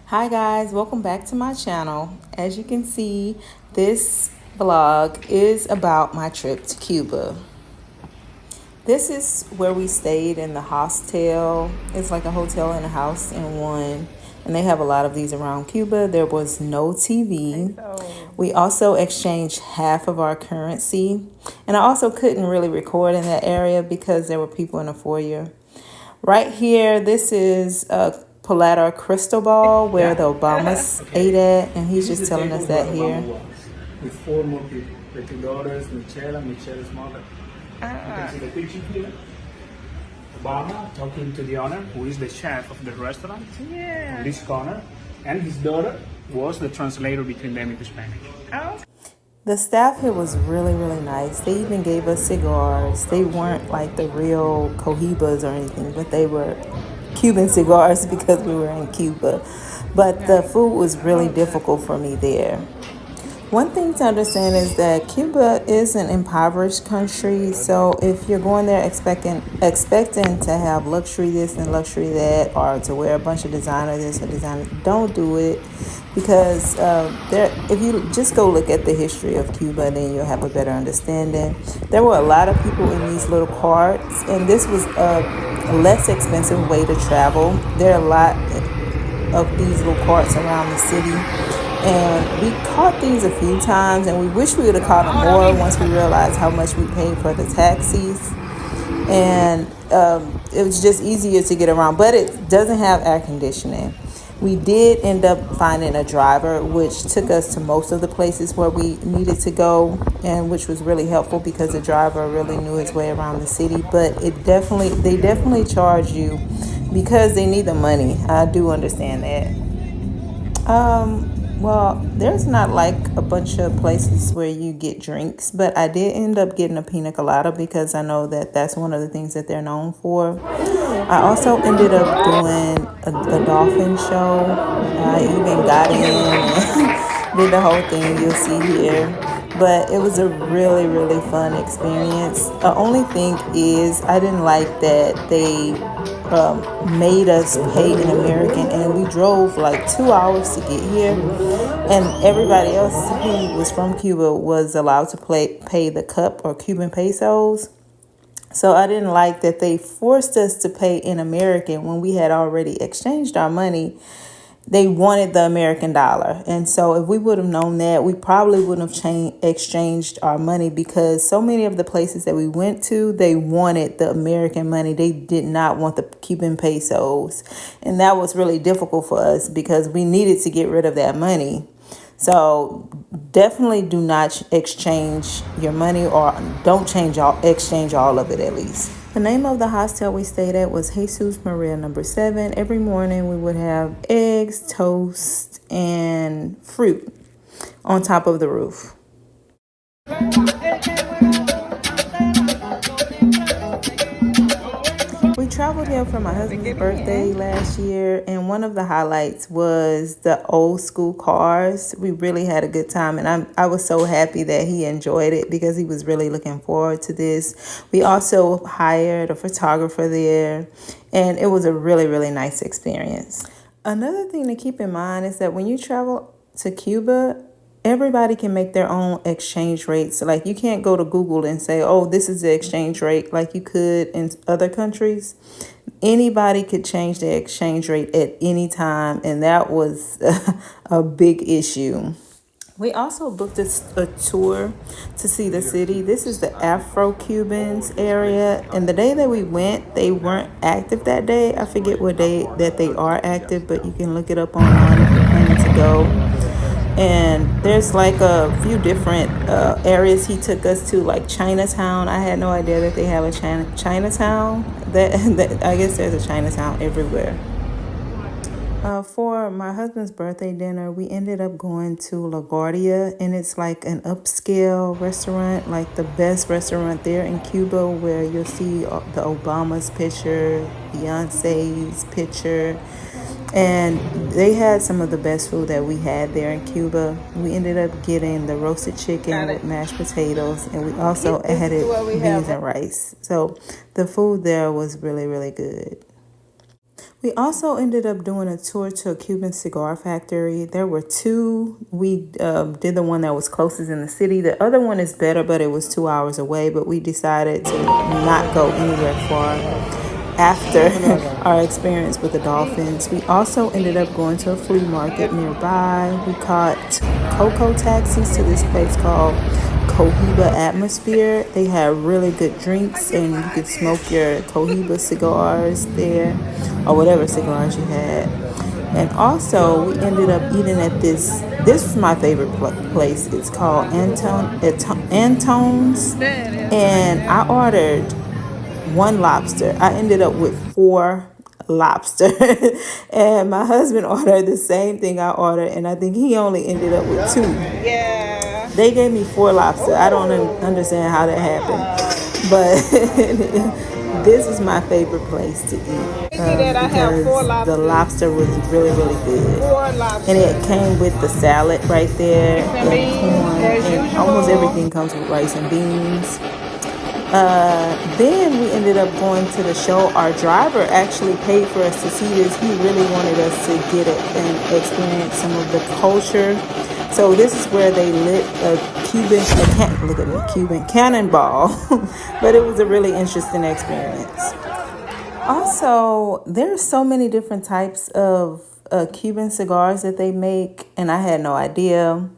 Hi guys, welcome back to my channel. As you can see, this vlog is about my trip to Cuba. This is where we stayed in the hostel. It's like a hotel and a house in one. And they have a lot of these around Cuba. There was no TV. We also exchanged half of our currency. And I also couldn't really record in that area because there were people in the foyer. Right here, this is Paladar Cristobal, where the Obamas ate at, and he's just telling us that here. With four more people, the two daughters, Michelle and Michelle's mother. You can see the picture here. Obama talking to the owner, who is the chef of the restaurant, on this corner, and his daughter was the translator between them into Spanish. The staff here was really, really nice. They even gave us cigars. They weren't like the real Cohibas or anything, but they were Cuban cigars because we were in Cuba. But the food was really difficult for me there. One thing to understand is that Cuba is an impoverished country, so if you're going there expecting to have luxury this and luxury that, or to wear a bunch of designer this or designer, don't do it, because if you just go look at the history of Cuba, then you'll have a better understanding. There were a lot of people in these little carts, and this was a less expensive way to travel. There are a lot of these little carts around the city. And we caught these a few times, and we wish we would have caught them more once we realized how much we paid for the taxis. And it was just easier to get around, but it doesn't have air conditioning. We did end up finding a driver, which took us to most of the places where we needed to go, and which was really helpful because the driver really knew his way around the city. But they definitely charge you because they need the money. I do understand that. Well, there's not like a bunch of places where you get drinks, but I did end up getting a pina colada because I know that that's one of the things that they're known for. I also ended up doing a dolphin show. I even got in and did the whole thing you'll see here. But it was a really, really fun experience. The only thing is I didn't like that they made us pay in American, and we drove like 2 hours to get here, and everybody else who was from Cuba was allowed to pay the cup or Cuban pesos. So I didn't like that they forced us to pay in American when we had already exchanged our money. They wanted the American dollar. And so if we would have known that, we probably wouldn't have exchanged our money, because so many of the places that we went to, they wanted the American money. They did not want the Cuban pesos. And that was really difficult for us because we needed to get rid of that money. So definitely do not exchange your money, or don't exchange all of it at least. The name of the hostel we stayed at was Jesus Maria number 7. Every morning we would have eggs, toast, and fruit on top of the roof. We traveled here for my husband's birthday last year, and one of the highlights was the old school cars. We really had a good time, and I was so happy that he enjoyed it because he was really looking forward to this. We also hired a photographer there, and it was a really, really nice experience. Another thing to keep in mind is that when you travel to Cuba, everybody can make their own exchange rates. So like, you can't go to Google and say, oh, this is the exchange rate like you could in other countries. Anybody could change the exchange rate at any time, and that was a big issue. We also booked a tour to see the city. This is the Afro Cubans area, and the day that we went, they weren't active that day. I forget what day that they are active, but you can look it up online if you're planning to go. And there's like a few different areas he took us to, like Chinatown. I had no idea that they have a Chinatown. That I guess there's a Chinatown everywhere. For my husband's birthday dinner, we ended up going to La Guardia, and it's like an upscale restaurant, like the best restaurant there in Cuba, where you'll see the Obama's picture, Beyonce's picture. And they had some of the best food that we had there in Cuba. We ended up getting the roasted chicken with mashed potatoes, and we also added beans and rice. So the food there was really, really good. We also ended up doing a tour to a Cuban cigar factory. There were two. We did the one that was closest in the city. The other one is better, but it was 2 hours away. But we decided to not go anywhere far after our experience with the dolphins. We also ended up going to a flea market nearby. We caught cocoa taxis to this place called Cohiba Atmosphere. They had really good drinks, and you could smoke your Cohiba cigars there, or whatever cigars you had. And also, we ended up eating at this was my favorite place. It's called Antone's, and I ordered one lobster. I ended up with 4 lobster. And my husband ordered the same thing I ordered, and I think he only ended up with 2. Yeah. They gave me 4 lobster. I don't understand how that happened, but this is my favorite place to eat because the lobster was really, really good. 4 lobsters. And it came with the salad right there, and corn, and almost everything comes with rice and beans. Then we ended up going to the show. Our driver actually paid for us to see this. He really wanted us to get it and experience some of the culture. So this is where they lit a Cuban cannonball. But it was a really interesting experience. Also, there's so many different types of Cuban cigars that they make, and I had no idea.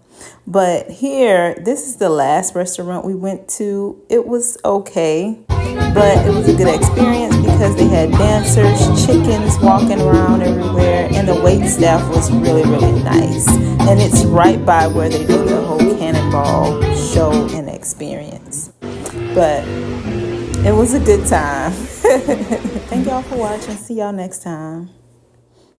But here, this is the last restaurant we went to. It was okay, but it was a good experience because they had dancers, chickens walking around everywhere, and the wait staff was really, really nice. And it's right by where they do the whole cannonball show and experience. But it was a good time. Thank y'all for watching. See y'all next time.